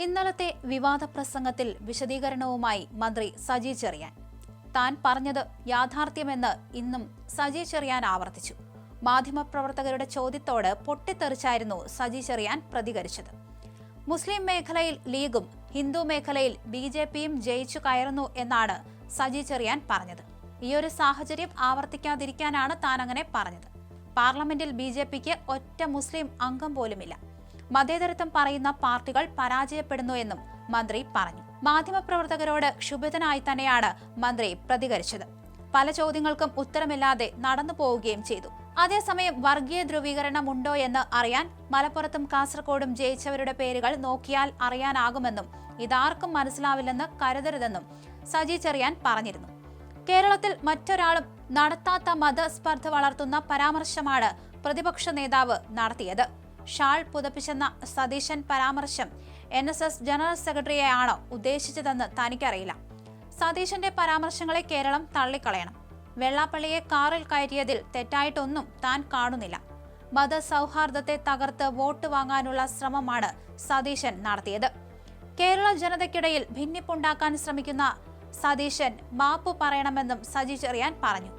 ഇന്നലത്തെ വിവാദ പ്രസംഗത്തിൽ വിശദീകരണവുമായി മന്ത്രി സജി ചെറിയാൻ. താൻ പറഞ്ഞത് യാഥാർത്ഥ്യമെന്ന് ഇന്നും സജി ചെറിയാൻ ആവർത്തിച്ചു. മാധ്യമപ്രവർത്തകരുടെ ചോദ്യത്തോട് പൊട്ടിത്തെറിച്ചായിരുന്നു സജി ചെറിയാൻ പ്രതികരിച്ചത്. മുസ്ലിം മേഖലയിൽ ലീഗും ഹിന്ദു മേഖലയിൽ BJPയും ജയിച്ചു കയറുന്നു എന്നാണ് സജി ചെറിയാൻ പറഞ്ഞത്. ഈയൊരു സാഹചര്യം ആവർത്തിക്കാതിരിക്കാനാണ് താൻ അങ്ങനെ പറഞ്ഞത്. പാർലമെന്റിൽ BJPക്ക് ഒറ്റ മുസ്ലിം അംഗം പോലുമില്ല. മതേതരത്വം പറയുന്ന പാർട്ടികൾ പരാജയപ്പെടുന്നു എന്നും മന്ത്രി പറഞ്ഞു. മാധ്യമപ്രവർത്തകരോട് ക്ഷുഭിതനായി തന്നെയാണ് മന്ത്രി പ്രതികരിച്ചത്. പല ചോദ്യങ്ങൾക്കും ഉത്തരമില്ലാതെ നടന്നു പോവുകയും ചെയ്തു. അതേസമയം വർഗീയ ധ്രുവീകരണം ഉണ്ടോ എന്ന് അറിയാൻ മലപ്പുറത്തും കാസർഗോഡും ജയിച്ചവരുടെ പേരുകൾ നോക്കിയാൽ അറിയാനാകുമെന്നും ഇതാർക്കും മനസ്സിലാവില്ലെന്ന് കരുതരുതെന്നും സജി ചെറിയാൻ പറഞ്ഞിരുന്നു. കേരളത്തിൽ മറ്റൊരാളും നടത്താത്ത മതസ്പർദ്ധ വളർത്തുന്ന പരാമർശമാണ് പ്രതിപക്ഷ നേതാവ് നടത്തിയത്. ഷാൾ പുതപ്പിച്ചെന്ന സതീശൻ പരാമർശം NSS ജനറൽ സെക്രട്ടറിയെയാണോ ഉദ്ദേശിച്ചതെന്ന് തനിക്കറിയില്ല. സതീശന്റെ പരാമർശങ്ങളെ കേരളം തള്ളിക്കളയണം. വെള്ളാപ്പള്ളിയെ കാറിൽ കയറ്റിയതിൽ തെറ്റായിട്ടൊന്നും താൻ കാണുന്നില്ല. മതസൗഹാർദ്ദത്തെ തകർത്ത് വോട്ട് വാങ്ങാനുള്ള ശ്രമമാണ് സതീശൻ നടത്തിയത്. കേരള ജനതയ്ക്കിടയിൽ ഭിന്നിപ്പുണ്ടാക്കാൻ ശ്രമിക്കുന്ന സതീശൻ മാപ്പ് പറയണമെന്നും സജി ചെറിയാൻ പറഞ്ഞു.